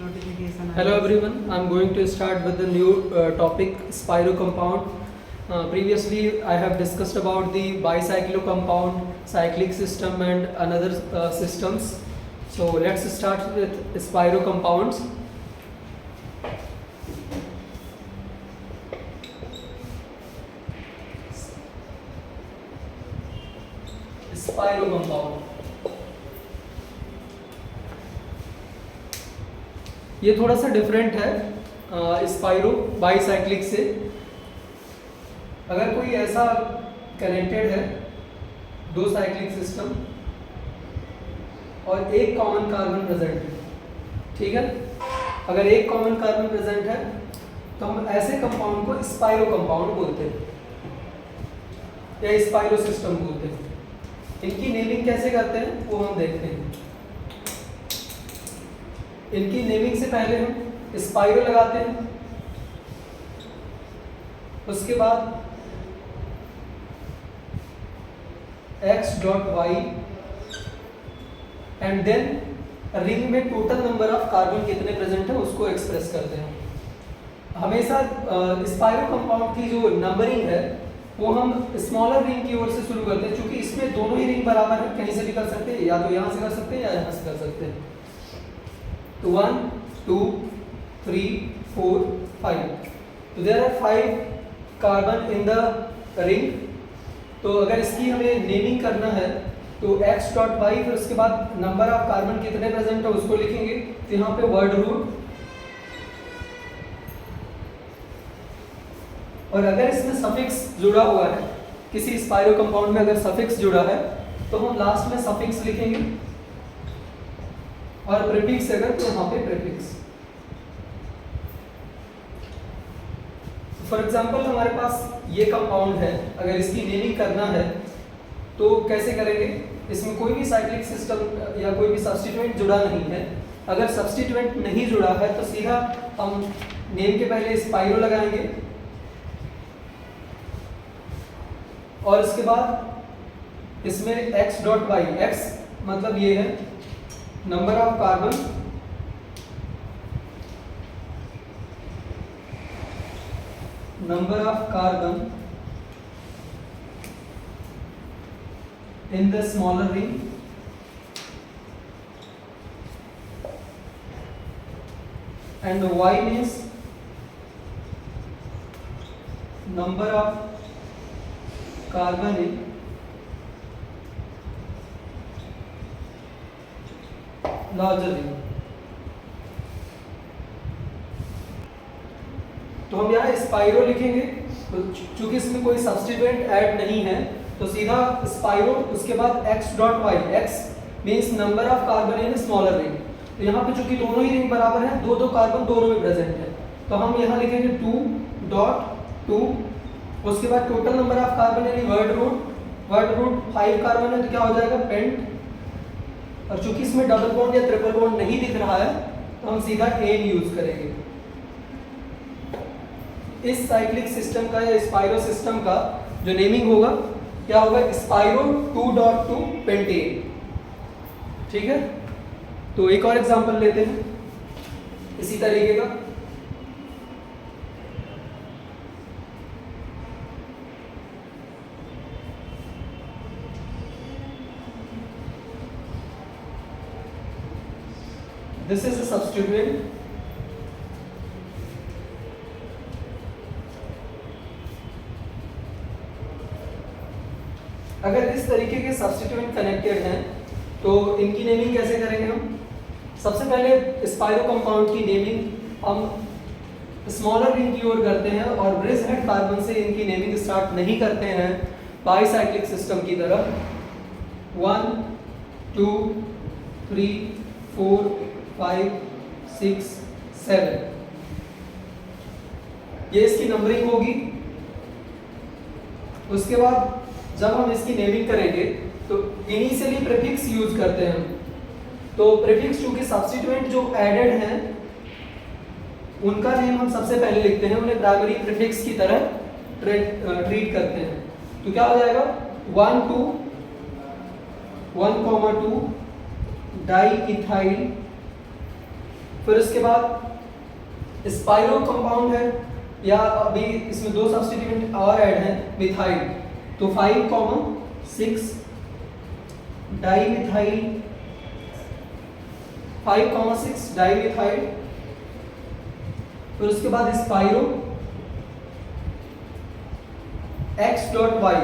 notification. Hello everyone, I am going to start with the new topic Spiro compound. Previously I have discussed about the bicyclo compound, cyclic system and another systems. So let's start with Spiro compounds. Spiro compound, ये थोड़ा सा different है spiro bicyclic से। अगर कोई ऐसा connected है दो साइक्लिक सिस्टम और एक कॉमन कार्बन प्रेजेंट है, ठीक है, अगर एक कॉमन कार्बन प्रेजेंट है तो हम ऐसे कंपाउंड को स्पाइरो कंपाउंड बोलते हैं या स्पाइरो सिस्टम बोलते हैं। इनकी नेमिंग कैसे करते हैं वो हम देखते हैं। इनकी नेमिंग से पहले हम स्पाइरो लगाते हैं, उसके बाद x.y एंड देन रिंग में टोटल नंबर ऑफ कार्बन कितने प्रेजेंट है उसको एक्सप्रेस करते हैं। हमेशा स्पाइरो कंपाउंड की जो नंबरिंग है वो हम स्मॉलर रिंग की ओर से शुरू करते हैं, क्योंकि इसमें दोनों ही रिंग बराबर है, कहीं से भी कर सकते हैं, या तो यहाँ से कर सकते हैं या यहाँ से कर सकते हैं। तो 1 2 3 4 5, तो there are 5 carbon in the ring. तो अगर इसकी हमें नेमिंग करना है तो x.y फिर उसके बाद नंबर ऑफ कार्बन कितने प्रेजेंट है उसको लिखेंगे। तो यहाँ पे वर्ड रूट, और अगर इसमें सफिक्स जुड़ा हुआ है, किसी स्पाइरो कंपाउंड में अगर सफिक्स जुड़ा है तो हम लास्ट में सफिक्स लिखेंगे, और प्रीफिक्स अगर तो यहाँ पे प्रीफिक्स। फॉर एग्जांपल हमारे पास ये कंपाउंड है, अगर इसकी नेमिंग करना है तो कैसे करेंगे। इसमें कोई भी साइक्लिक सिस्टम या कोई भी सब्स्टिट्यूएंट जुड़ा नहीं है। अगर सब्स्टिट्यूएंट नहीं जुड़ा है तो सीधा हम नेम के पहले स्पाइरो लगाएंगे और इसके बाद इसमें x.y, x मतलब ये है number of carbon in the smaller ring, and y means number of carbon in larger ring। तो हम यहाँ स्पाइरो लिखेंगे, तो चूंकि इसमें कोई सब्स्टिट्यूएंट ऐड नहीं है तो सीधा स्पाइरो, उसके बाद x.y, x means number of carbon in smaller ring. तो यहाँ पे चूंकि दोनों ही रिंग बराबर हैं, दो दो कार्बन दोनों में प्रेजेंट है, तो हम यहाँ लिखेंगे 2.2, उसके बाद टोटल नंबर ऑफ कार्बन यानी वर्ड रूट 5 कार्बन है तो क्या हो जाएगा पेंट, और चूंकि इसमें डबल बॉन्ड या ट्रिपल बॉन्ड नहीं दिख रहा है तो हम सीधा एन यूज करेंगे। इस साइक्लिक सिस्टम का या स्पाइरो सिस्टम का जो नेमिंग होगा क्या होगा, स्पाइरो 2.2 पेंटेन, ठीक है। तो एक और एग्जांपल लेते हैं इसी तरीके का। This is a substituent, अगर इस तरीके के सब्स्टिट्यूएंट कनेक्टेड हैं तो इनकी नेमिंग कैसे करेंगे हम। सबसे पहले स्पाइरो कंपाउंड की नेमिंग हम स्मॉलर रिंग की ओर करते हैं और ब्रिज हेड कार्बन से इनकी नेमिंग स्टार्ट नहीं करते हैं बाईसाइक्लिक सिस्टम की तरह। 1 2 3 4 5 6 7, ये इसकी नंबरिंग होगी। उसके बाद जब हम इसकी नेमिंग करेंगे तो इनिशियली प्रीफिक्स यूज करते हैं हम। तो प्रीफिक्स चूंकि सब्स्टिट्यूएंट जो एडेड हैं उनका नेम हम सबसे पहले लिखते हैं, उन्हें प्राइमरी प्रीफिक्स की तरह ट्रीट करते हैं। तो क्या हो जाएगा 1 2 1,2 डाई इथाइल फिर उसके बाद स्पाइरो कंपाउंड है, या अभी इसमें दो सब्स्टिट्यूएंट और ऐड हैं मिथाइल, तो 5,6 डाईमिथाइल, 5,6 डाईमिथाइल। फिर उसके बाद spiro X.Y,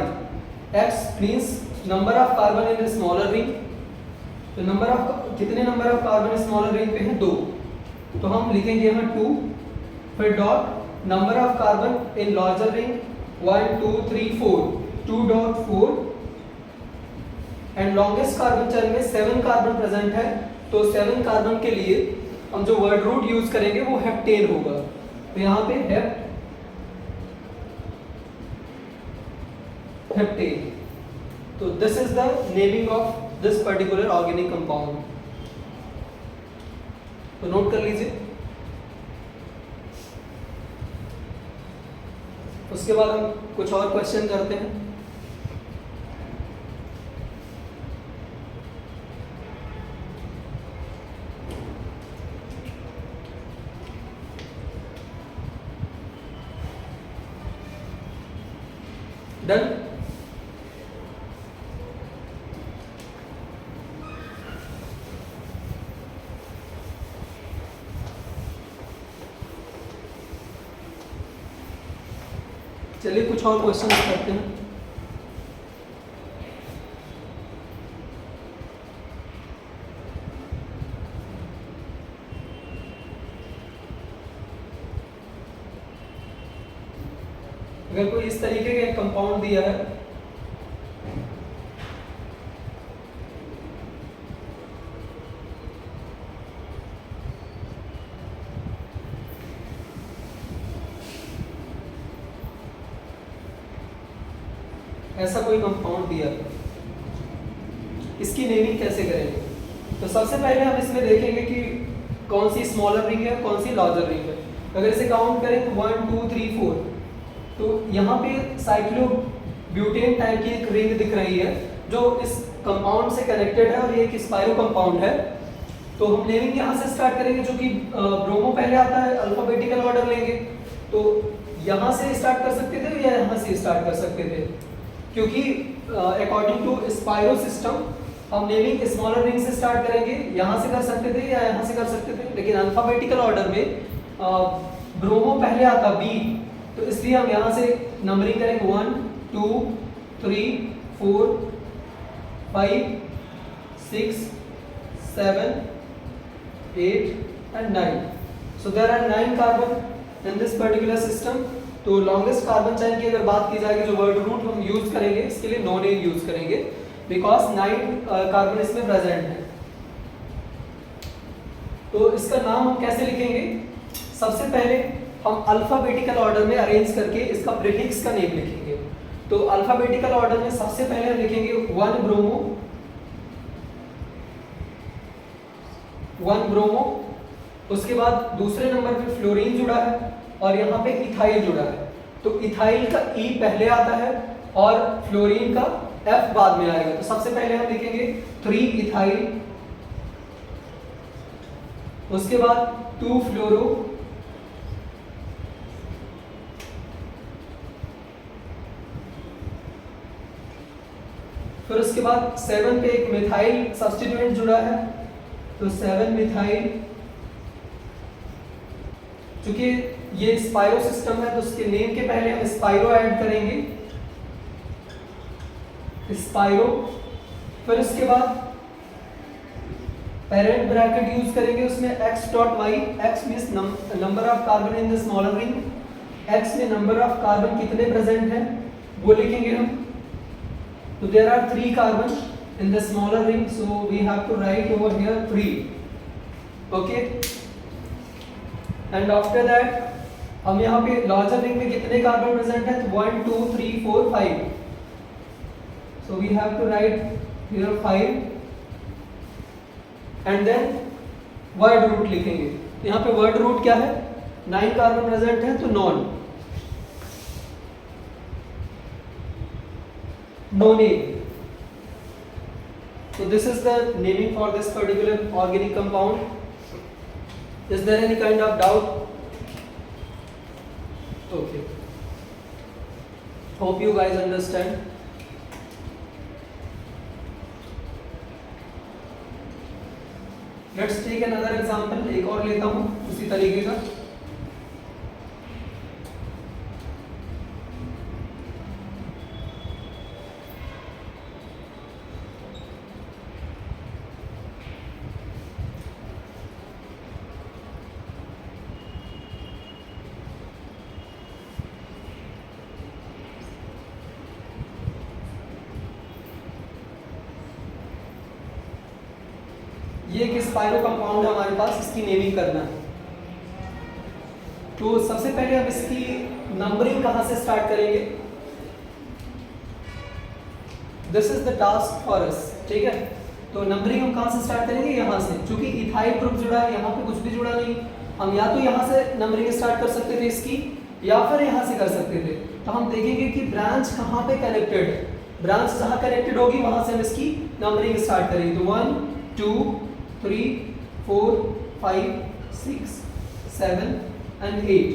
X means number of carbon in smaller ring, तो नंबर ऑफ कितने number of carbon smaller ring पे हैं 2, तो हम लिखेंगे यहाँ 2, फिर dot number of carbon in larger ring 1 2 3 4, 2.4 and longest carbon chain में 7 कार्बन प्रेजेंट है, तो 7 कार्बन के लिए हम जो वर्ड रूट यूज करेंगे वो हेप्टेन होगा, तो यहाँ पे हेप्टेन। तो this is the naming of this particular organic compound, तो नोट कर लीजिए। उसके बाद हम कुछ और क्वेश्चन करते हैं। डन। चलिए कुछ और क्वेश्चन करते हैं। अगर कोई इस तरीके का कंपाउंड दिया है, ऐसा कोई कंपाउंड दिया, इसकी नेमिंग कैसे करेंगे? तो सबसे पहले हम इसमें देखेंगे कि कौन सी स्मॉलर रिंग है, कौन सी लार्जर रिंग है। अगर इसे काउंट करें तो 1 2 3 4, तो यहाँ पे साइक्लोब्यूटेन टाइप की एक रिंग दिख रही है जो इस कंपाउंड से कनेक्टेड है, और ये एक स्पाइरो कंपाउंड है। तो हम नेमिंग यहाँ से स्टार्ट करेंगे, जो कि ब्रोमो पहले आता है, अल्फाबेटिकल ऑर्डर लेंगे। तो यहाँ से स्टार्ट कर सकते थे या यहाँ से स्टार्ट कर सकते थे, क्योंकि अकॉर्डिंग टू स्पाइरो सिस्टम हम नेमिंग स्मॉलर रिंग से स्टार्ट करेंगे, यहाँ से कर सकते थे या यहाँ से कर सकते थे, लेकिन अल्फाबेटिकल ऑर्डर में ब्रोमो पहले आता बी, तो इसलिए हम यहाँ से नंबरिंग करेंगे 1 2 3 4 5 6 7 8 and 9. So there are 9 carbon in this particular system. तो लॉन्गेस्ट कार्बन चेन की अगर बात की जाएगी, जो वर्ड रूट हम यूज करेंगे इसके लिए नो नेम यूज करेंगे, बिकॉज 9 कार्बन इसमें प्रेजेंट है। तो इसका नाम हम कैसे लिखेंगे? सबसे पहले हम अल्फाबेटिकल ऑर्डर में अरेंज करके इसका प्रीफिक्स का नेम लिखेंगे। तो अल्फाबेटिकल ऑर्डर में सबसे पहले हम लिखेंगे 1 ब्रोमो, उसके बाद दूसरे नंबर पे फ्लोरीन जुड़ा है और यहाँ पे इथाइल जुड़ा है। तो इथाइल का ई पहले आता है और फ्लोरीन का एफ बाद में आएगा। तो सबसे पहले हम लिखेंगे 3 इथाइल, उसके बाद 2 फ्लोरो, फिर उसके बाद 7 पे एक मिथाइल सब्स्टिट्यूएंट जुड़ा है, तो 7 मिथाइल। क्योंकि ये स्पाइरो सिस्टम है तो उसके नेम के पहले हम स्पाइरो ऐड करेंगे, स्पाइरो। फिर उसके बाद पेरेंट ब्रैकेट यूज करेंगे, उसमें x.y, x means number of carbon in the smaller ring, x में नंबर ऑफ कार्बन कितने प्रेजेंट हैं वो लिखेंगे हम। तो there are 3 carbon in the smaller ring, so we have to write over here 3, okay. And after that हम यहाँ पे लार्जर रिंग में कितने कार्बन प्रेजेंट है, तो 1 2 3 4 5, so we have to write here 5 and then word root लिखेंगे। यहाँ पे वर्ड रूट क्या है, 9 कार्बन प्रेजेंट है तो no name. So this is the naming for this particular organic compound. Is there any kind of doubt? Okay. Hope you guys understand. Let's take another example. एक और लेता हूँ उसी तरीके का. ये एक स्पाइरो कंपाउंड है हमारे पास, इसकी नेमिंग करना है. तो सबसे पहले हम इसकी नंबरिंग कहाँ से स्टार्ट करेंगे? This is the task for us. ठीक है, तो नंबरिंग हम कहाँ से स्टार्ट करेंगे? यहाँ से. क्योंकि इथाइल ग्रुप जुड़ा है, यहाँ पे कुछ भी जुड़ा नहीं. हम या तो यहाँ से नंबरिंग स्टार्ट कर सकते थे इसकी, या फिर यहाँ से कर सकते थे. तो हम देखेंगे कि ब्रांच कहाँ पे कनेक्टेड है. ब्रांच जहाँ कनेक्टेड होगी वहां से हम इसकी नंबरिंग स्टार्ट करेंगे. तो 1 2 3 4 5 6 7 एंड 8.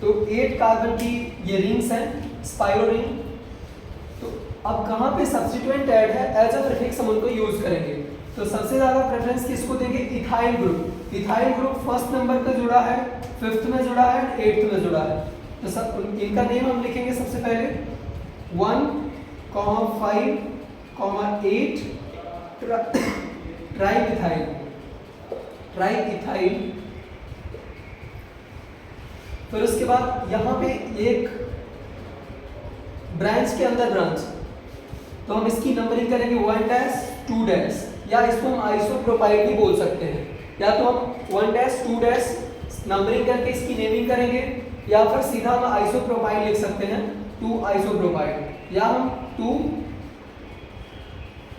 तो 8 कार्बन की ये रिंग्स हैं, स्पाइरो रिंग. तो अब कहाँ पे सब्स्टिट्यूएंट ऐड है, एज अ प्रीफिक्स हम उनको यूज करेंगे. तो सबसे ज्यादा प्रेफरेंस किसको देंगे? Ethyl group. Ethyl group first number पे जुड़ा है, फिफ्थ में जुड़ा है, 8th में जुड़ा है. तो सब इनका नेम हम लिखेंगे सबसे पहले 1, 5, 8 ट्राइइथाइल. ट्राइइथाइल. फिर उसके बाद यहाँ पे एक ब्रांच के अंदर ब्रांच, तो हम इसकी नंबरिंग करेंगे 1 डैश 2 डैश, या इसको हम आइसोप्रोपाइल भी बोल सकते हैं. या तो हम 1 डैश 2 डैश नंबरिंग करके इसकी नेमिंग करेंगे, या फिर सीधा हम आइसोप्रोपाइल लिख सकते हैं 2 आइसोप्रोपाइल, या हम 2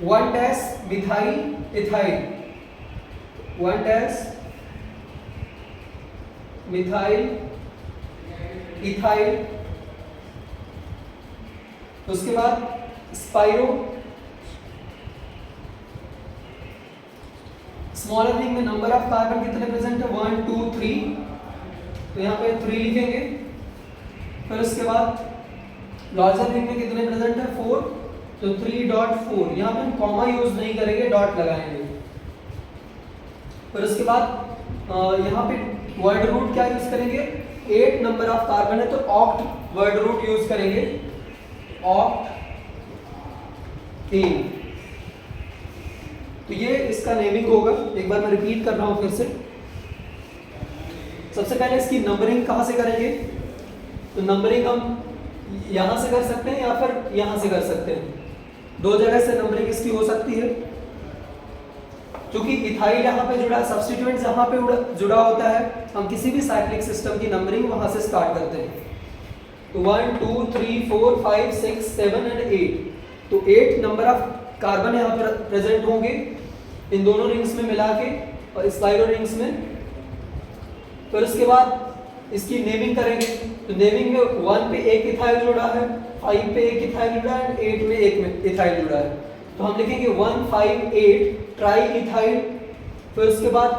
1 dash methyl ethyl, 1 dash methyl ethyl. उसके बाद स्पाइरो. स्मॉलर रिंग में नंबर ऑफ कार्बन कितने प्रेजेंट है? 1 2 3. तो यहाँ पे 3 लिखेंगे. फिर उसके बाद लार्जर रिंग में कितने प्रेजेंट है? 4. तो 3.4. यहाँ पे हम कॉमा यूज नहीं करेंगे, डॉट लगाएंगे. फिर उसके बाद यहाँ पे वर्ड रूट क्या यूज करेंगे? 8 नंबर ऑफ कार्बन है तो ऑक्ट वर्ड रूट यूज करेंगे, ऑक्ट 8. तो ये इसका नेमिंग होगा. एक बार मैं रिपीट कर रहा हूं फिर से. सबसे पहले इसकी नंबरिंग कहाँ से करेंगे? तो नंबरिंग हम यहां से कर सकते हैं या फिर यहां से कर सकते हैं. 2 जगह से नंबरिंग इसकी हो सकती है. क्योंकि इथाइल यहाँ पे जुड़ा है, सब्स्टिट्यूएंट जहाँ पे जुड़ा होता है, हम किसी भी साइक्लिक सिस्टम की नंबरिंग वहां से स्टार्ट करते हैं. तो 1 2 3 4 5 6 7 एंड 8. तो 8 नंबर ऑफ कार्बन यहाँ पर प्रेजेंट होंगे इन दोनों रिंग्स में मिला के और स्पाइरो रिंग्स में. फिर उसके बाद इसकी नेमिंग करेंगे. तो नेमिंग में 1 पे एक इथाइल जुड़ा है, 5 पे एक इथाइल जुड़ा है, 8 में एक इथाइल जुड़ा है. तो हम लिखेंगे 1 5 8 ट्राई इथाइल. फिर उसके बाद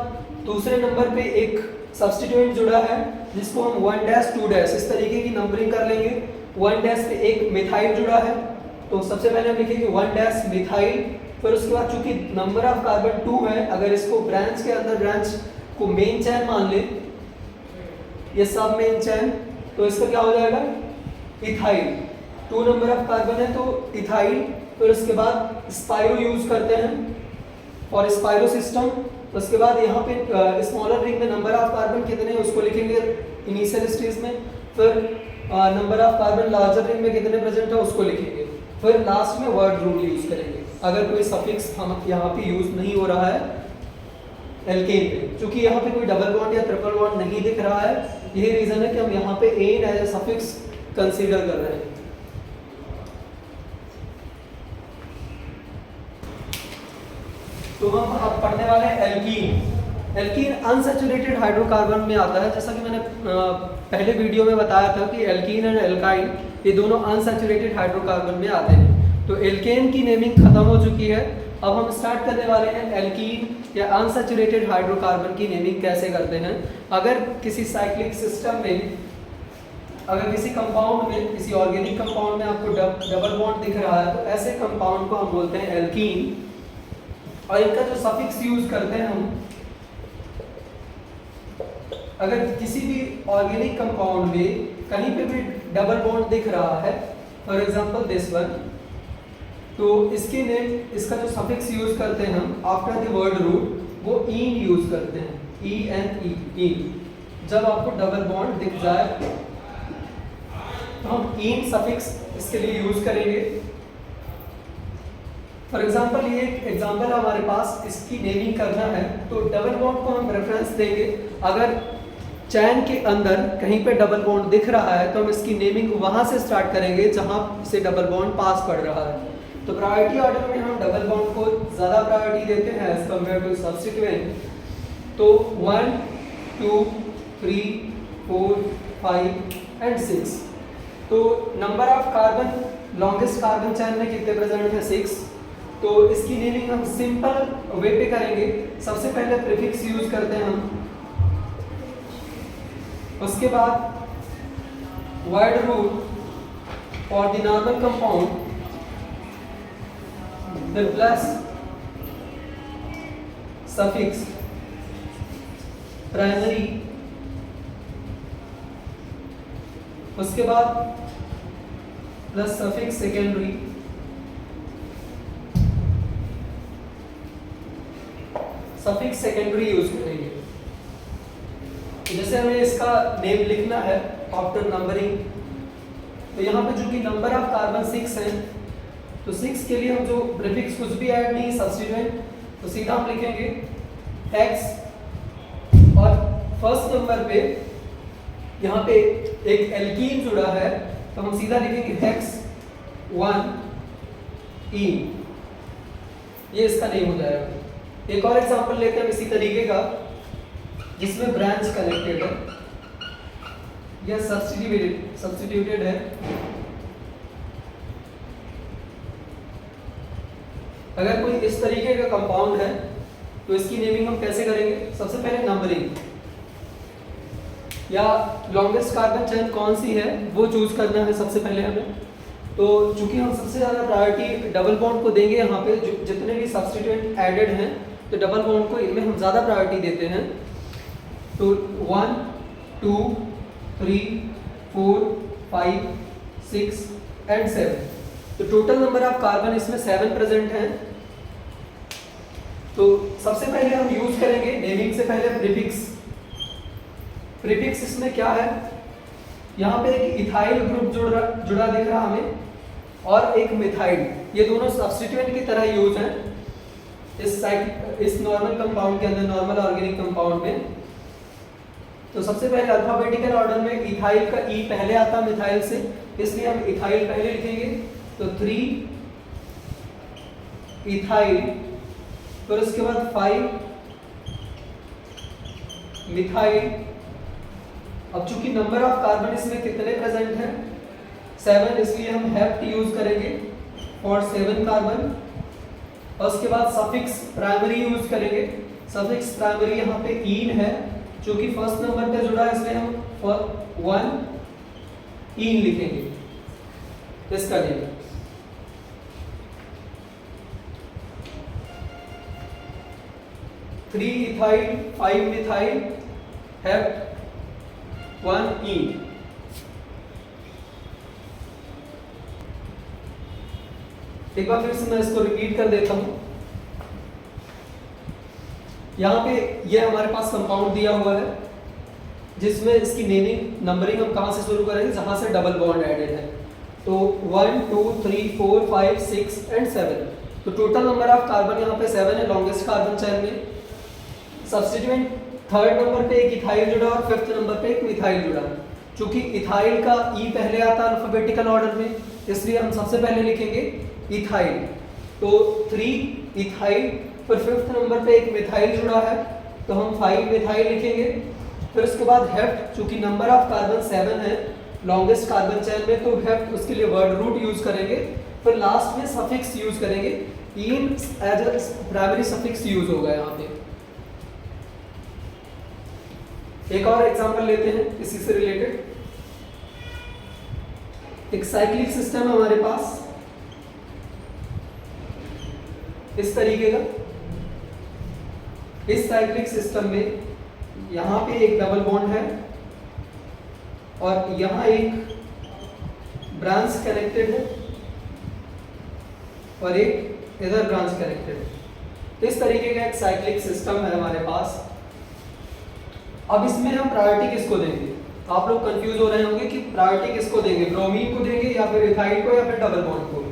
दूसरे नंबर पे एक सब्स्टिट्यूएंट जुड़ा है जिसको हम 1 डैश 2 डैश इस तरीके की नंबरिंग कर लेंगे. 1 डैश पे एक मिथाइल जुड़ा है, तो सबसे पहले हम लिखेंगे 1 डैश मिथाइल. फिर उसके बाद चूंकि नंबर ऑफ कार्बन 2 है, अगर इसको ब्रांच के अंदर ब्रांच को मेन चैन मान ले, ये सब मेन चैन, तो इसका क्या हो जाएगा? इथाइल. 2 नंबर ऑफ कार्बन है तो इथाइल. फिर उसके बाद स्पाइरो यूज करते हैं और स्पाइरो सिस्टम. उसके बाद यहाँ पे स्मॉलर रिंग में नंबर ऑफ कार्बन कितने हैं उसको लिखेंगे इनिशियल स्टेज में. फिर number of carbon larger ring में कितने प्रेजेंट है उसको लिखेंगे. फिर लास्ट में वर्ड रूल यूज करेंगे अगर कोई सफिक्स हम यहाँ पे यूज नहीं हो रहा है एल्केन पे. क्योंकि यहाँ पे कोई डबल बॉन्ड या ट्रिपल बॉन्ड नहीं दिख रहा है, यही रीजन है कि हम यहाँ पे ane as a suffix consider कर रहे हैं. तो हम अब पढ़ने वाले हैं एल्कीन. एल्कीन अनसैचुरेटेड हाइड्रोकार्बन में आता है. जैसा कि मैंने पहले वीडियो में बताया था कि एल्कीन एंड एल्काइन ये दोनों अनसैचुरेटेड हाइड्रोकार्बन में आते हैं. तो एल्केन की नेमिंग खत्म हो चुकी है. अब हम स्टार्ट करने वाले हैं एल्कीन या अनसैचुरेटेड हाइड्रोकार्बन की नेमिंग कैसे करते हैं। अगर किसी साइक्लिक सिस्टम में, अगर किसी कंपाउंड में, किसी ऑर्गेनिक कंपाउंड में आपको डबल बॉन्ड दिख रहा है तो ऐसे कंपाउंड को हम बोलते हैं एल्कीन। और इनका जो सफिक्स यूज करते हैं हम, अगर किसी भी ऑर्गेनिक कंपाउंड में कहीं पे भी डबल बॉन्ड दिख रहा है, फॉर एग्जांपल दिस वन, तो इसके नेम, इसका जो सफिक्स यूज करते हैं हम आफ्टर द वर्ड रूट, वो ईन यूज करते हैं, ENE, ईन। जब आपको डबल बॉन्ड दिख जाए तो हम ईन सफिक्स इसके लिए यूज करेंगे। फॉर एग्जांपल ये एक एग्जांपल है हमारे पास, इसकी नेमिंग करना है तो डबल बॉन्ड को हम रेफरेंस देंगे। अगर चैन के अंदर कहीं पे डबल बॉन्ड दिख रहा है तो हम इसकी नेमिंग वहां से स्टार्ट करेंगे जहां से डबल बॉन्ड पास पड़ रहा है। तो प्रायोरिटी ऑर्डर में हम डबल बॉन्ड को ज़्यादा प्रायोरिटी देते हैं एज कम्पेयर टू सब्स्टिट्यूएंट। तो 1, 2, 3, 4, 5 एंड 6। तो number of carbon, longest carbon चैन में कितने प्रेजेंट है? 6। तो इसकी नेमिंग हम सिंपल वे पे करेंगे। सबसे पहले प्रीफिक्स यूज करते हैं हम, उसके बाद word root for the normal compound, फिर प्लस सफिक्स प्राइमरी, उसके बाद plus suffix secondary, suffix secondary use करेंगे। जैसे हमें इसका नेम लिखना है आफ्टर नंबरिंग, तो यहाँ पे जो कि नंबर ऑफ कार्बन 6 है, तो 6 के लिए हम जो प्रीफिक्स कुछ भी ऐड नहीं, सब्स्टिट्यूएंट, तो सीधा हम लिखेंगे x। और फर्स्ट नंबर पे यहाँ पे एक एल्कीन जुड़ा है तो हम सीधा लिखेंगे x1 ईन। ये इसका नेम हो जाएगा। एक और एग्जांपल लेते हैं इसी तरीके का जिसमें ब्रांच कनेक्टेड है या सब्स्टिट्यूटेड है। अगर कोई इस तरीके का कंपाउंड है तो इसकी नेमिंग हम कैसे करेंगे? सबसे पहले नंबरिंग या लॉन्गेस्ट कार्बन चेन कौन सी है वो चूज करना है सबसे पहले हमें। तो चूंकि हम सबसे ज़्यादा प्रायोरिटी डबल बॉन्ड को देंगे, यहाँ पे जितने भी सब्स्टिट्यूएंट एडेड हैं तो डबल बॉन्ड को इनमें हम ज़्यादा प्रायोरिटी देते हैं। तो 1, 2, 3, 4, 5, 6 एंड 7। तो टोटल नंबर ऑफ कार्बन इसमें 7 प्रेजेंट हैं। तो सबसे पहले हम यूज करेंगे नेमिंग से पहले प्रीफिक्स। प्रीफिक्स इसमें क्या है? यहाँ पे एक इथाइल ग्रुप जुड़ा दिख रहा हमें और एक मिथाइल, ये दोनों सब्स्टिट्यूएंट की तरह यूज हैं इस नॉर्मल कंपाउंड के अंदर, नॉर्मल ऑर्गेनिक कंपाउंड में। तो सबसे पहले अल्फाबेटिकल ऑर्डर में इथाइल का ई पहले आता मिथाइल से, इसलिए हम इथाइल पहले लिखेंगे। तो 3 इथाइल, फिर उसके बाद 5 मिथाइल। अब चूंकि नंबर ऑफ कार्बन इसमें कितने प्रेजेंट हैं? 7, इसलिए हम हेप्ट यूज करेंगे फॉर 7 कार्बन। और उसके बाद सफिक्स प्राइमरी यूज करेंगे। सफिक्स प्राइमरी यहाँ पे ईन है, जो कि फर्स्ट नंबर पे जुड़ा है, इसलिए हम 1 ईन लिखेंगे इसका name. Three ethyl, 5 methyl, hept, 1 ईन। एक बार फिर से मैं इसको रिपीट कर देता हूं। यहाँ पे ये हमारे पास कंपाउंड दिया हुआ है जिसमें इसकी नेमिंग, नंबरिंग हम कहाँ से शुरू करेंगे? जहाँ से डबल बॉन्ड एडेड है। तो 1, 2, 3, 4, 5, 6 एंड 7। तो टोटल नंबर ऑफ कार्बन यहाँ पे 7 है लॉन्गेस्ट कार्बन चेन में। सब्स्टिट्यूएंट थर्ड नंबर पे एक इथाइल जुड़ा और फिफ्थ नंबर पे एक मिथाइल जुड़ा। चूंकि इथाइल का ई पहले आता है अल्फाबेटिकल ऑर्डर में, इसलिए हम सबसे पहले लिखेंगे इथाइल। तो 3 इथाइल, फिर फिफ्थ नंबर पे एक मिथाइल जुड़ा है तो हम 5 मिथाइल लिखेंगे। फिर उसके बाद हेप्ट, चूंकि नंबर ऑफ कार्बन 7 है लॉन्गेस्ट कार्बन चेन में, तो हेप्ट उसके लिए वर्ड रूट यूज करेंगे। फिर लास्ट में सफिक्स यूज करेंगे in as a primary suffix use होगा यहाँ पे। एक और एग्जांपल लेते हैं इसी से रिलेटेड। एक साइक्लिक सिस्टम है हमारे पास इस तरीके का। इस साइक्लिक सिस्टम में यहाँ पे एक डबल बॉन्ड है और यहाँ एक ब्रांच कनेक्टेड है और एक इधर ब्रांच कनेक्टेड है। इस तरीके का एक साइक्लिक सिस्टम है हमारे पास। अब इसमें हम प्रायोरिटी किसको देंगे? आप लोग कंफ्यूज हो रहे होंगे कि प्रायोरिटी किसको देंगे, ब्रोमीन को देंगे या फिर इथाइल को या फिर डबल बॉन्ड को।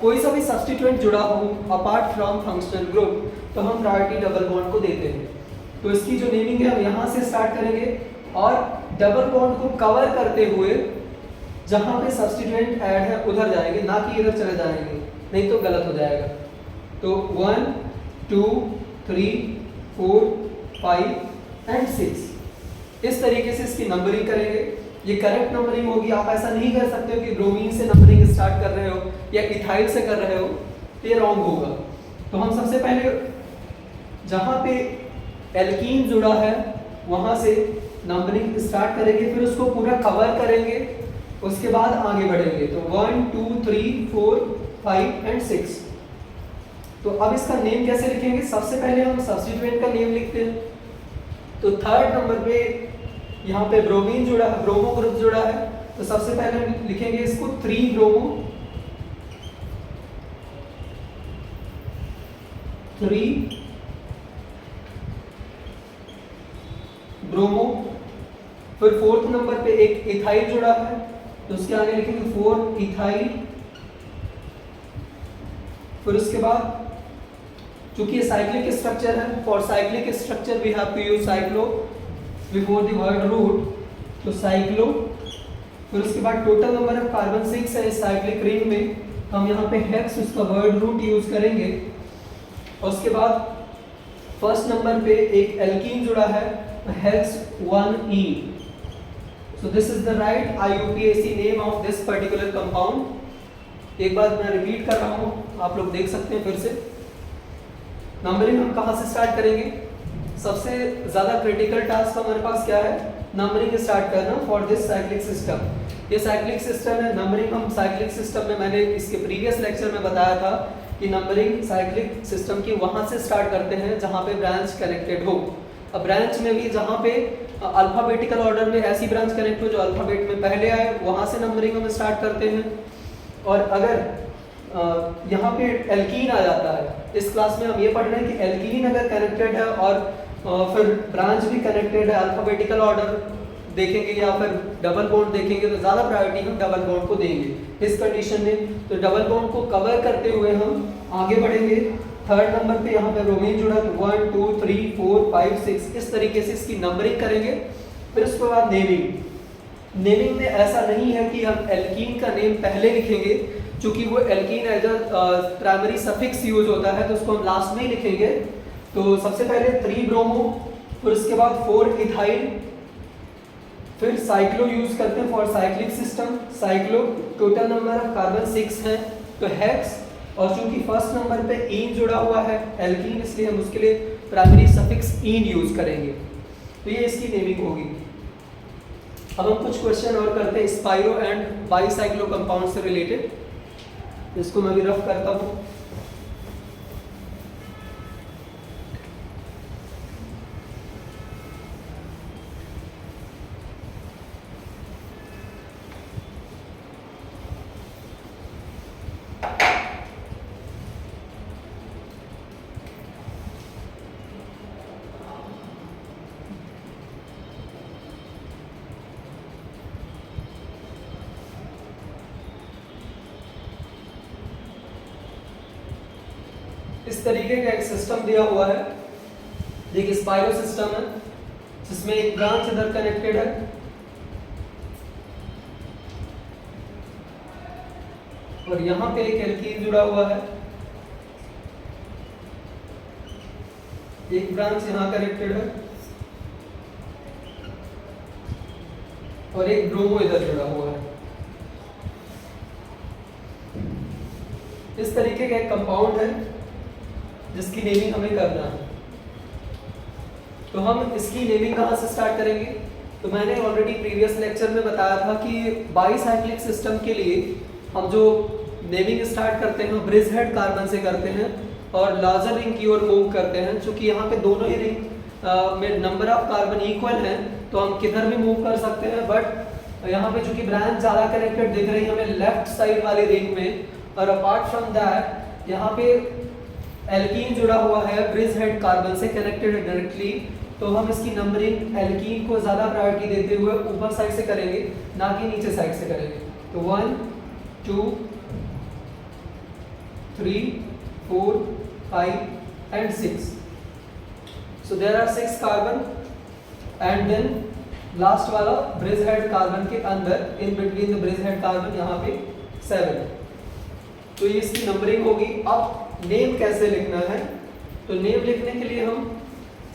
कोई सा भी सब्स्टिट्यूएंट जुड़ा हो अपार्ट फ्रॉम फंक्शनल ग्रुप तो हम प्रायोरिटी डबल बॉन्ड को देते हैं। तो इसकी जो नेमिंग है हम यहाँ से स्टार्ट करेंगे और डबल बॉन्ड को कवर करते हुए जहाँ पे सब्स्टिट्यूएंट ऐड है उधर जाएंगे, ना कि इधर चले जाएंगे, नहीं तो गलत हो जाएगा। तो 1 2 3 4 5 एंड 6 इस तरीके से इसकी नंबरिंग करेंगे। ये करेक्ट नंबरिंग होगी। आप ऐसा नहीं कर सकते हो कि ब्रोमीन से नंबरिंग स्टार्ट कर रहे हो या इथाइल से कर रहे हो, तो ये रॉन्ग होगा। तो हम सबसे पहले जहाँ पे एल्कीन जुड़ा है वहाँ से नंबरिंग स्टार्ट करेंगे, फिर उसको पूरा कवर करेंगे, उसके बाद आगे बढ़ेंगे। तो 1 2 3 4 5 एंड 6। तो अब इसका नेम कैसे लिखेंगे? सबसे पहले हम सब्स्टिट्यूएंट का नेम लिखते हैं। तो थर्ड नंबर पे यहाँ पे ब्रोमीन जुड़ा है, ब्रोमो ग्रुप जुड़ा है, तो सबसे पहले हम लिखेंगे इसको 3 ब्रोमो 3 ब्रोमो। फिर फोर्थ नंबर पे एक इथाइल जुड़ा है तो उसके आगे लिखेंगे 4 इथाइल। फिर उसके बाद चूंकि ये साइक्लिक स्ट्रक्चर है, for cyclic structure we have to use cyclo before the word root, तो साइक्लो। फिर उसके बाद टोटल नंबर ऑफ कार्बन 6 है इस साइक्लिक रिंग में, हम यहाँ पे हेक्स उसका वर्ड रूट यूज करेंगे। और उसके बाद फर्स्ट नंबर पे एक एल्कीन जुड़ा है, hex 1ene। So this is the right IUPAC name of this particular compound। एक बार मैं रिपीट कर रहा हूँ, आप लोग देख सकते हैं फिर से। नंबरिंग हम कहाँ से स्टार्ट करेंगे? सबसे ज़्यादा क्रिटिकल टास्क हमारे पास क्या है? नंबरिंग स्टार्ट करना फॉर दिस साइक्लिक सिस्टम। ये साइक्लिक सिस्टम है। नंबरिंग हम साइक्लिक सिस्टम में, मैंने इसके प्रीवियस लेक्चर में बताया था कि नंबरिंग साइक्लिक सिस्टम की वहाँ से स्टार्ट करते हैं जहाँ पे ब्रांच कनेक्टेड हो। अब ब्रांच में भी जहाँ पे अल्फ़ाबेटिकल ऑर्डर में ऐसी ब्रांच कनेक्ट हो जो अल्फ़ाबेट में पहले आए, वहाँ से नंबरिंग हम स्टार्ट करते हैं। और अगर यहाँ पे एल्कीन आ जाता है, इस क्लास में हम ये पढ़ रहे हैं कि एल्कीन अगर कनेक्टेड है और फिर ब्रांच भी कनेक्टेड है, अल्फ़ाबेटिकल ऑर्डर देखेंगे या फिर डबल बॉन्ड देखेंगे, तो ज़्यादा प्रायोरिटी हम डबल बॉन्ड को देंगे इस कंडीशन में। तो डबल बॉन्ड को कवर करते हुए हम आगे बढ़ेंगे। थर्ड नंबर पे यहाँ पे ब्रोमीन जुड़ा, तो 1 2 3 4 5 6 इस तरीके से इसकी नंबरिंग करेंगे। फिर उसके बाद नेमिंग। नेमिंग में ऐसा नहीं है कि हम एल्कीन का नेम पहले लिखेंगे, चूंकि वो alkene as a primary suffix use होता है तो उसको हम लास्ट में ही लिखेंगे। तो सबसे पहले 3 ब्रोमो, फिर उसके बाद 4 इथाइल, फिर साइक्लो यूज करते हैं for cyclic system. Cyclo total number of carbon 6 है, तो हेक्स। और चूंकि फर्स्ट नंबर पे ईन जुड़ा हुआ है एल्कीन, इसलिए हम उसके लिए प्राइमरी सफिक्स ईन यूज करेंगे। तो ये इसकी नेमिंग होगी। अब हम कुछ क्वेश्चन और करते हैं स्पाइरो एंड बाईसाइक्लो कंपाउंड से रिलेटेड। इसको मैं भी रफ करता हूँ। इस तरीके का एक सिस्टम दिया हुआ है। देखिए स्पाइरो सिस्टम है जिसमें एक ब्रांच इधर कनेक्टेड है और यहाँ पे एक एल्कीन जुड़ा हुआ है, एक ब्रांच यहाँ कनेक्टेड है और एक ब्रोमो इधर जुड़ा हुआ है। इस तरीके का एक कंपाउंड है जिसकी नेमिंग हमें करना है। तो हम इसकी नेमिंग कहाँ से स्टार्ट करेंगे? तो मैंने ऑलरेडी प्रीवियस लेक्चर में बताया था कि बाईसाइक्लिक सिस्टम के लिए हम जो नेमिंग स्टार्ट करते हैं ब्रिज हेड कार्बन से करते हैं और लार्जर रिंग की ओर मूव करते हैं। चूंकि यहाँ पे दोनों ही रिंग में नंबर ऑफ कार्बन इक्वल हैं तो हम किधर भी मूव कर सकते हैं, बट यहाँ पे चूंकि ब्रांच ज़्यादा कनेक्टेड दिख रही है हमें लेफ्ट साइड वाली रिंग में, और अपार्ट फ्रॉम दैट यहाँ पे एल्कीन जुड़ा हुआ है ब्रिज हेड कार्बन से कनेक्टेड है डायरेक्टली, तो हम इसकी नंबरिंग एल्कीन को ज़्यादा प्रायोरिटी देते हुए ऊपर साइड से करेंगे, ना कि नीचे साइड से करेंगे। तो 1 2 3 4 5 and 6. So there are 6 carbon and then last वाला ब्रिज हेड कार्बन के अंदर in between the bridge head carbon यहाँ पे 7। तो ये इसकी नंबरिंग होगी। अब नेम कैसे लिखना है? तो नेम लिखने के लिए हम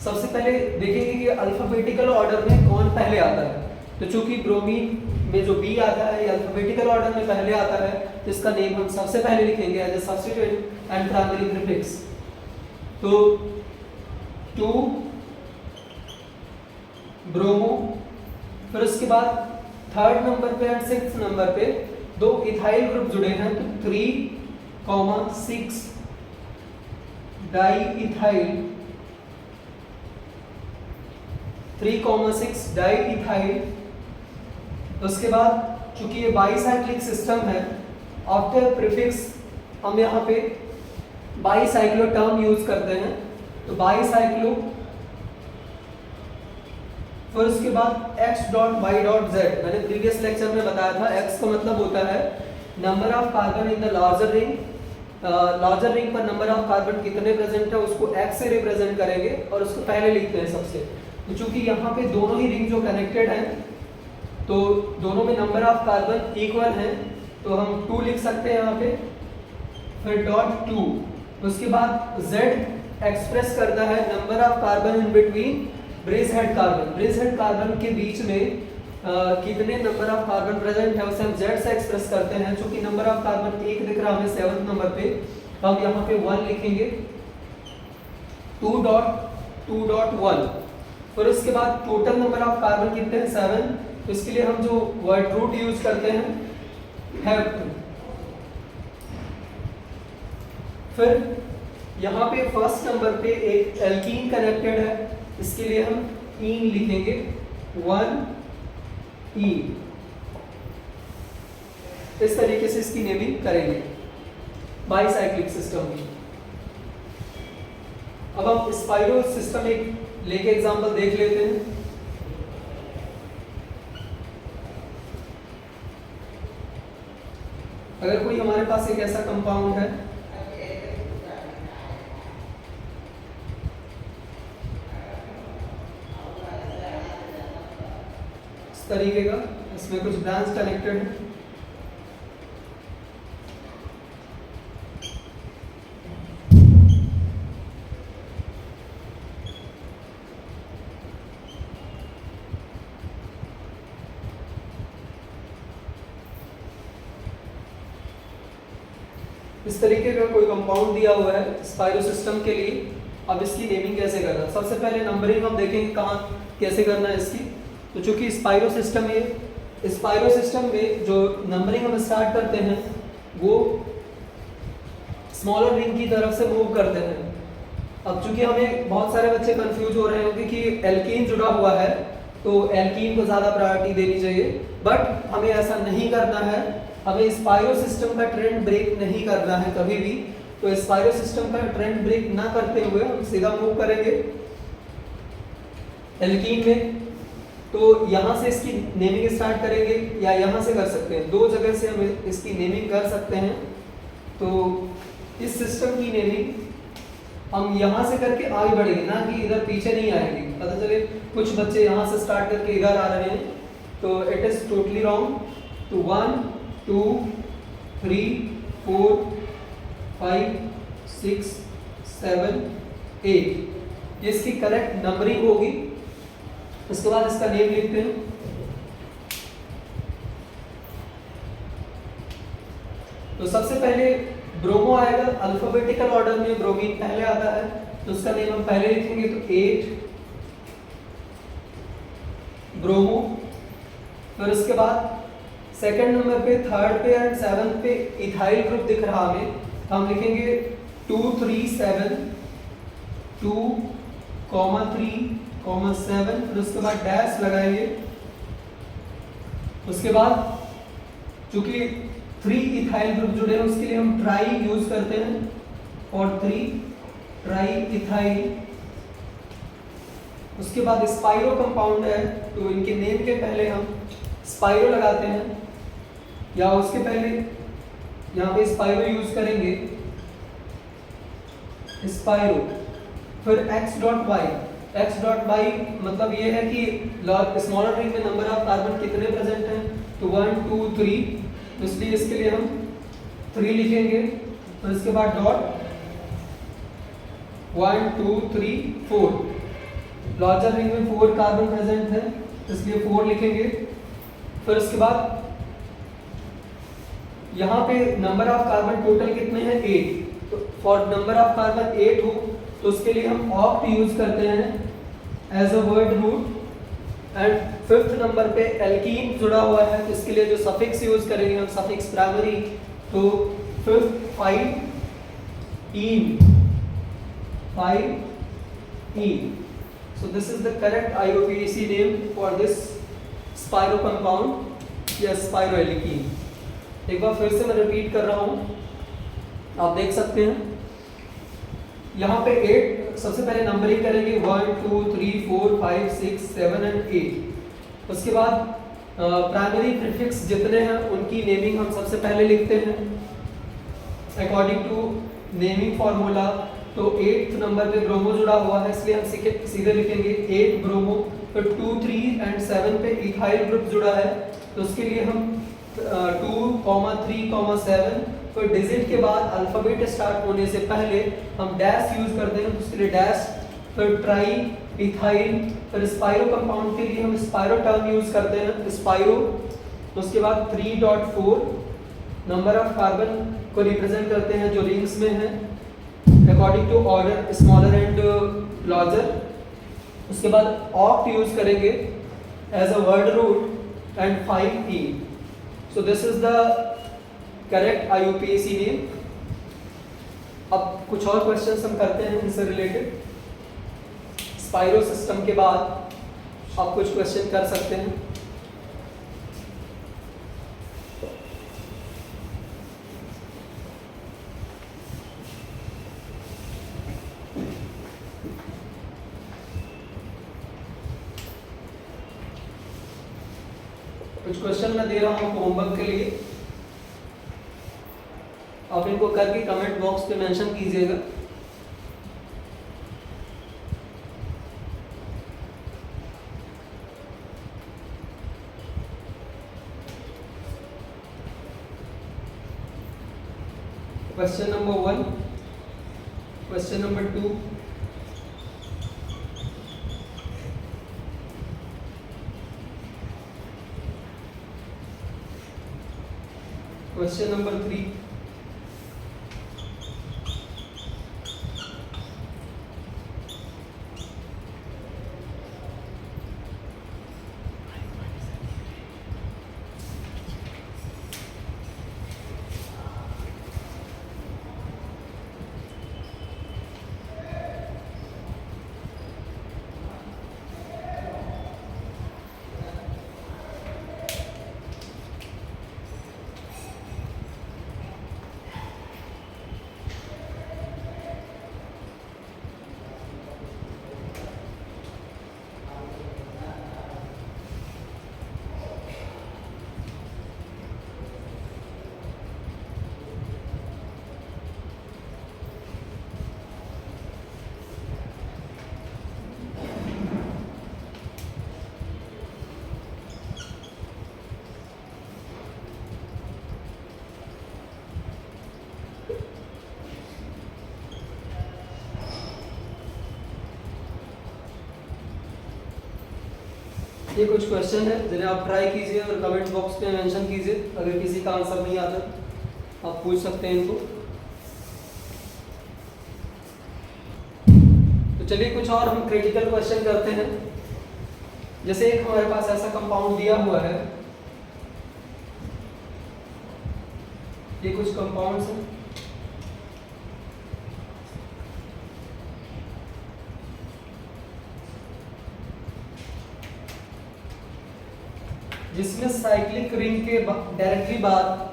सबसे पहले देखेंगे कि अल्फाबेटिकल ऑर्डर में कौन पहले आता है। तो चूंकि ब्रोमीन में जो बी आता है ये अल्फाबेटिकल ऑर्डर में पहले आता है, तो इसका नेम हम सबसे पहले लिखेंगे as a substituent and primary prefix. तो 2 ब्रोमो, फिर उसके बाद थर्ड नंबर पे एंड सिक्स्थ नंबर पे दो इथाइल ग्रुप जुड़े हैं, तो 3,6 डाई इथाइल, 3,6 डाई इथाइल। उसके बाद चूंकि ये बाईसाइक्लिक सिस्टम है, आफ्टर प्रीफिक्स हम यहाँ पे बाईसाइक्लो टर्म यूज करते हैं, तो बाईसाइक्लो, फिर उसके बाद x.y.z। मैंने प्रीवियस लेक्चर में बताया था x का मतलब होता है number of carbon in the larger ring. Larger ring पर नंबर ऑफ कार्बन कितने प्रेजेंट है उसको x से रिप्रेजेंट करेंगे और उसको पहले लिखते हैं सबसे। तो चूंकि यहाँ पे दोनों ही रिंग जो कनेक्टेड हैं तो दोनों में नंबर ऑफ कार्बन इक्वल हैं, तो हम 2 लिख सकते हैं यहाँ पे, फिर .2। उसके बाद z एक्सप्रेस करता है number of carbon in between bridge head carbon. Bridge head carbon के बीच में कितने नंबर ऑफ कार्बन प्रेजेंट है उसे हम z से एक्सप्रेस करते हैं। चूंकि नंबर ऑफ कार्बन 1 दिख रहा है हमें 7th नंबर पे, तो हम यहाँ पे 1 लिखेंगे, 2.2.1। फिर उसके बाद टोटल नंबर ऑफ कार्बन कितने हैं 7, तो इसके लिए हम जो वर्ड रूट यूज करते हैं हैव टू। फिर यहाँ पे फर्स्ट नंबर पे एक एल्कीन कनेक्टेड है, इसके लिए हम ईन लिखेंगे, 1 ईन। इस तरीके से इसकी नेमिंग करेंगे बाईसाइक्लिक सिस्टम की। अब हम स्पाइरो सिस्टम एक लेके एग्जांपल देख लेते हैं। अगर कोई हमारे पास एक ऐसा कंपाउंड है तरीके का, इसमें कुछ ब्रांच कनेक्टेड है, इस तरीके का कोई कंपाउंड दिया हुआ है स्पाइरो सिस्टम के लिए। अब इसकी नेमिंग कैसे करना? सबसे पहले नंबरिंग हम देखेंगे कहाँ कैसे करना है इसकी। तो चूंकि स्पाइरो सिस्टम में जो नंबरिंग हम स्टार्ट करते हैं वो स्मॉलर रिंग की तरफ से मूव करते हैं। अब चूंकि हमें बहुत सारे बच्चे कंफ्यूज हो रहे होंगे कि एल्कीन जुड़ा हुआ है तो एल्कीन को ज़्यादा प्रायोरिटी देनी चाहिए, बट हमें ऐसा नहीं करना है। हमें स्पाइरो सिस्टम का ट्रेंड ब्रेक नहीं करना है कभी भी। तो स्पाइरो सिस्टम का ट्रेंड ब्रेक ना करते हुए हम सीधा मूव करेंगे एल्कीन में। तो यहाँ से इसकी नेमिंग स्टार्ट करेंगे या यहाँ से कर सकते हैं, 2 जगह से हम इसकी नेमिंग कर सकते हैं। तो इस सिस्टम की नेमिंग हम यहाँ से करके आगे बढ़ेंगे, ना कि इधर पीछे नहीं आएंगे। पता चले कुछ बच्चे यहाँ से स्टार्ट करके इधर आ रहे हैं, तो इट इज टोटली रॉन्ग। तो 1 2 3 4 5 6 7 8 इसकी करेक्ट नंबरिंग होगी। उसके बाद इसका नेम लिखते हैं। तो सबसे पहले ब्रोमो आएगा अल्फाबेटिकल ऑर्डर में, ब्रोमीन पहले आता है तो उसका नेम हम पहले लिखेंगे, तो 8 ब्रोमो। फिर उसके बाद सेकंड नंबर पे, थर्ड पे एंड सेवंथ पे इथाइल ग्रुप दिख रहा हमें, तो हम लिखेंगे 237 2,3,7, फिर उसके बाद डैश लगाएंगे। उसके बाद चूंकि 3 इथाइल ग्रुप जुड़े हैं उसके लिए हम ट्राई यूज करते हैं, और 3 ट्राई इथाइल। उसके बाद स्पाइरो कंपाउंड है, तो इनके नेम के पहले हम स्पाइरो लगाते हैं, या उसके पहले यहाँ पे स्पाइरो यूज करेंगे, स्पाइरो। फिर x.y, x.y मतलब ये है कि स्मॉलर रिंग में नंबर ऑफ कार्बन कितने प्रेजेंट हैं, तो 1 2 3, तो इसलिए इसके लिए हम 3 लिखेंगे। फिर इसके बाद डॉट 1 2 3 4, लार्जर रिंग में 4 कार्बन प्रेजेंट है इसलिए 4 लिखेंगे। फिर उसके बाद यहाँ पे नंबर ऑफ कार्बन टोटल कितने हैं, 8, तो फॉर नंबर ऑफ कार्बन 8 हो तो उसके लिए हम ऑक्ट यूज करते हैं as a word root. And fifth number पे एल्कीन जुड़ा हुआ है, तो इसके लिए जो सफिक्स यूज करेंगे हम सफिक्स प्राइमरी, तो fifth 5 in. So this is the correct IUPAC name for this spiro compound या spiroalkene। एक बार फिर से मैं रिपीट कर रहा हूँ, आप देख सकते हैं यहाँ पे 8 सबसे पहले नंबरिंग करेंगे 1 2 3 4 5 6 7 एंड 8। उसके बाद प्राइमरी प्रीफिक्स जितने हैं उनकी नेमिंग हम सबसे पहले लिखते हैं अकॉर्डिंग टू नेमिंग फॉर्मूला। तो 8th नंबर पे ब्रोमो जुड़ा हुआ है इसलिए हम सीधे लिखेंगे 8 ब्रोमो। फिर 2 3 एंड 7 पे इथाइल ग्रुप जुड़ा है तो उसके लिए हम 2,3,7, फिर डिजिट के बाद अल्फाबेट स्टार्ट होने से पहले हम डैश यूज करते हैं तो उसके लिए डैश। फिर ट्राई इथाइल, फिर स्पाइरो कंपाउंड के लिए हम स्पाइरो टर्म यूज करते हैं स्पाइरो। उसके बाद 3.4 नंबर ऑफ कार्बन को रिप्रेजेंट करते हैं जो रिंग्स में है according to order smaller and larger. उसके बाद ऑक्ट यूज करेंगे as a word root and 5e। So this is the correct IUPAC name. अब कुछ और क्वेश्चंस हम करते हैं इनसे रिलेटेड। स्पाइरो सिस्टम के बाद आप कुछ क्वेश्चन कर सकते हैं। कुछ क्वेश्चन मैं दे रहा हूं होमवर्क के लिए, आप इनको करके कमेंट बॉक्स पे मेंशन कीजिएगा। Question number 1, question number 2, question number 3, ये कुछ क्वेश्चन है जिन्हें आप ट्राई कीजिए और कमेंट बॉक्स में मेंशन कीजिए। अगर किसी का आंसर नहीं आता आप पूछ सकते हैं इनको। तो चलिए कुछ और हम क्रिटिकल क्वेश्चन करते हैं। जैसे एक हमारे पास ऐसा कंपाउंड दिया हुआ है, ये कुछ कंपाउंड्स हैं, जिसमें साइक्लिक रिंग के डायरेक्टली बाद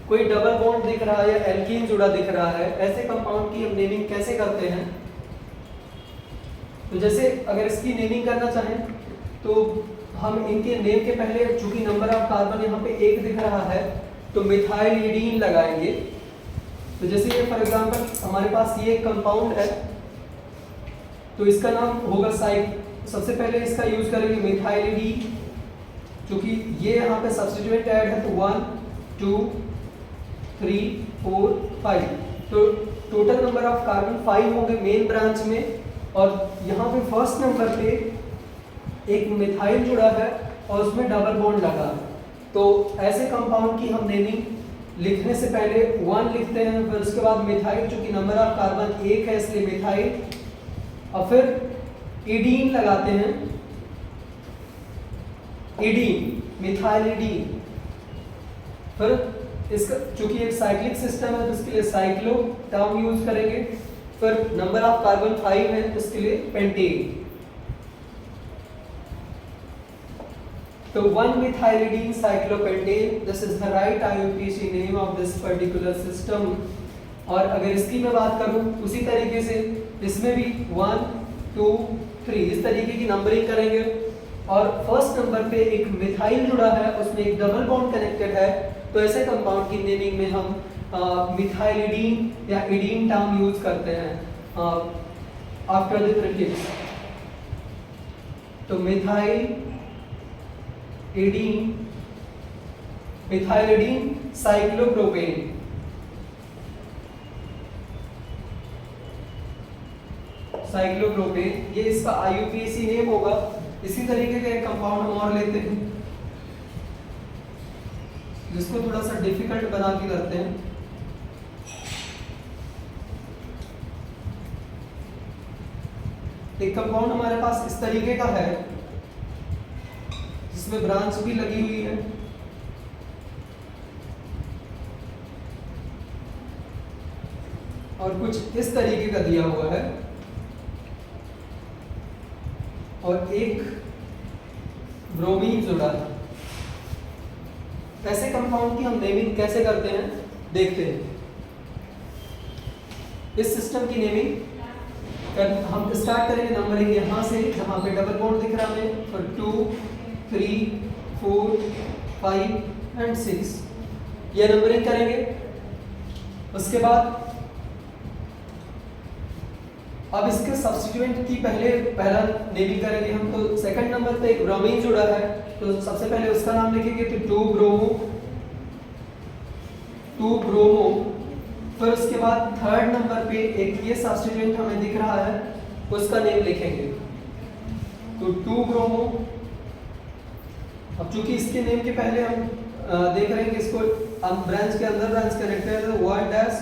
कोई डबल बॉन्ड दिख रहा है या एल्कीन जुड़ा दिख रहा है। ऐसे कंपाउंड की हम नेमिंग कैसे करते हैं? तो जैसे अगर इसकी नेमिंग करना चाहें तो हम इनके नेम के पहले, चूंकि नंबर ऑफ कार्बन यहाँ पे एक दिख रहा है, तो मिथाइल एडीन लगाएंगे। तो जैसे ये फॉर एग्जांपल हमारे पास ये कंपाउंड है, तो इसका नाम होगा सबसे पहले इसका यूज करेंगे मिथाइल एडीन। चूंकि ये यहाँ पे सब्स्टिट्यूएंट ऐड है तो 1 2 3 4 5, तो टोटल नंबर ऑफ कार्बन 5 होंगे मेन ब्रांच में। और यहाँ पे फर्स्ट नंबर पे एक मिथाइल जुड़ा है और उसमें डबल बॉन्ड लगा है। तो ऐसे कंपाउंड की हम नेमिंग लिखने से पहले 1 लिखते हैं, फिर उसके बाद मिथाइल, चूंकि नंबर ऑफ कार्बन 1 है इसलिए मिथाइल, और फिर एडीन लगाते हैं, एडीन, मिथाइल एडीन। फिर इसका चूंकि एक साइक्लिक सिस्टम है तो इसके लिए साइक्लो टर्म यूज करेंगे। फिर नंबर ऑफ कार्बन 5 है तो इसके लिए पेंटेन। तो 1 methylidene cyclopentane, this is the right IUPAC name of this particular system। और अगर इसकी मैं बात करूं उसी तरीके से इसमें भी 1 2 3 इस तरीके की नंबरिंग करेंगे। और फर्स्ट नंबर पे एक मिथाइल जुड़ा है, उसमें एक डबल बॉन्ड कनेक्टेड है, तो ऐसे कंपाउंड की नेमिंग में हम मिथाइलिडीन या एडीन टर्म यूज करते हैं आफ्टर द प्रीफिक्स। तो मिथाइल एडीन, मिथाइलिडीन साइक्लोप्रोपेन। साइक्लोप्रोपेन ये इसका आईयूपीएसी नेम होगा। इसी तरीके का एक कंपाउंड हम और लेते हैं जिसको थोड़ा सा डिफिकल्ट बना के करते हैं। एक कंपाउंड हमारे पास इस तरीके का है जिसमें ब्रांच भी लगी हुई है, और कुछ इस तरीके का दिया हुआ है, और एक ब्रोमीन जुड़ा है। ऐसे कंपाउंड की हम नेमिंग कैसे करते हैं देखते हैं। इस सिस्टम की नेमिंग हम स्टार्ट करेंगे नंबरिंग यहाँ से, जहाँ पे डबल बॉन्ड दिख रहा है, और 2 3 4 5 एंड 6 ये नंबरिंग करेंगे। उसके बाद अब इसके सब्स्टिट्यूएंट की पहला नेमिंग करेंगे हम। तो सेकंड नंबर पे एक ब्रोमीन जुड़ा है, तो सबसे पहले उसका नाम लिखेंगे, तो 2 ब्रोमो। फिर उसके बाद थर्ड नंबर पे एक ये सब्स्टिट्यूएंट हमें दिख रहा है, उसका नेम लिखेंगे, तो 2 ब्रोमो। अब चूंकि इसके नेम के पहले हम देख रहे हैं कि इसको हम ब्रांच के अंदर ब्रांच कनेक्टेड है, 1 डैश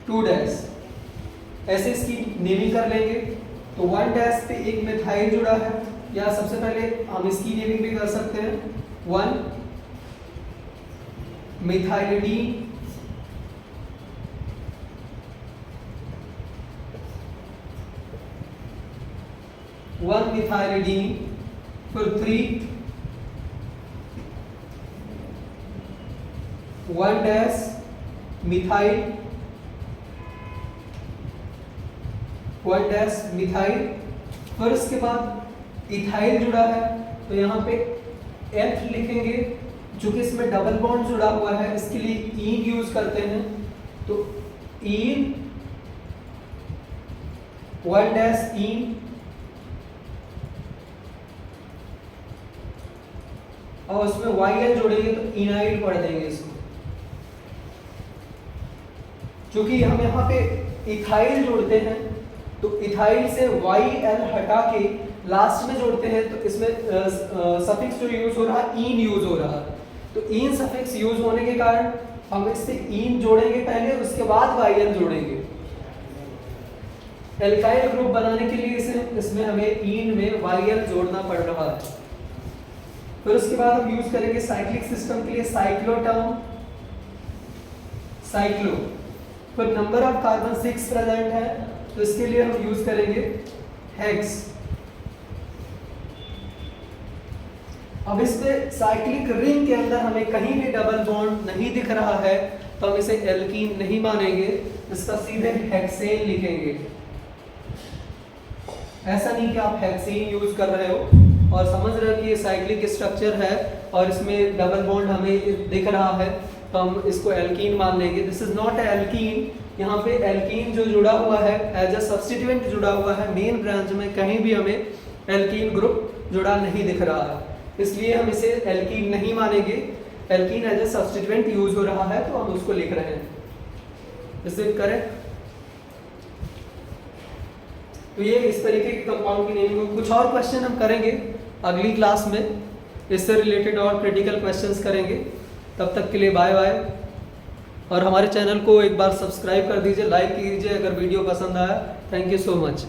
2 डैश ऐसे इसकी नेमिंग कर लेंगे। तो 1 डैश पे एक मिथाइल जुड़ा है, या सबसे पहले हम इसकी नेमिंग भी कर सकते हैं, 1 मिथाइलिडीन, फिर 3 1 डैश मिथाइल, 1 डैश मिथाइल। फिर उसके बाद इथाइल जुड़ा है, तो यहाँ पे एथ लिखेंगे, चूंकि इसमें डबल बॉन्ड जुड़ा हुआ है इसके लिए ईन यूज करते हैं, तो ईन 1 डैश ईन, और उसमें वाई जोड़ेंगे तो इनाइल पढ़ देंगे इसको। चूंकि हम यहाँ पे इथाइल जोड़ते हैं तो इथाइल से वाई एल हटा के लास्ट में जोड़ते हैं, तो इसमें सफिक्स जो यूज हो रहा है ईन यूज हो रहा है। तो ईन सफिक्स यूज होने के कारण हम इससे ईन जोड़ेंगे पहले, उसके बाद वाई एल जोड़ेंगे। एल्काइल ग्रुप बनाने के लिए इसमें हमें ईन में YL जोड़ना पड़ रहा है। फिर उसके बाद हम यूज करेंगे साइक्लिक सिस्टम के लिए साइक्लोटर्म, साइक्लो। फिर नंबर ऑफ कार्बन 6 प्रेजेंट है तो इसके लिए हम यूज करेंगे हेक्स। अब इस पे साइक्लिक रिंग के अंदर हमें कहीं भी डबल बॉन्ड नहीं दिख रहा है तो हम इसे एल्कीन नहीं मानेंगे, इसका सीधे हेक्सेन लिखेंगे। ऐसा नहीं कि आप हेक्सेन यूज कर रहे हो और समझ रहे हो कि ये साइक्लिक स्ट्रक्चर है और इसमें डबल बॉन्ड हमें दिख रहा है तो हम इसको एल्कीन मान लेंगे। This is not alkene. यहाँ पे एल्कीन जो जुड़ा हुआ है एज अ सब्स्टिट्यूएंट जुड़ा हुआ है, मेन ब्रांच में कहीं भी हमें एल्कीन ग्रुप जुड़ा नहीं दिख रहा है, इसलिए हम इसे एल्कीन नहीं मानेंगे। Alkene as a substituent use हो रहा है तो हम उसको लिख रहे हैं। इसे करें तो ये इस तरीके के कंपाउंड की नेमिंग। कुछ और क्वेश्चन हम करेंगे अगली क्लास में, इससे रिलेटेड और क्रिटिकल क्वेश्चंस करेंगे। तब तक के लिए बाय बाय। और हमारे चैनल को एक बार सब्सक्राइब कर दीजिए, लाइक कीजिए अगर वीडियो पसंद आया। Thank you so much.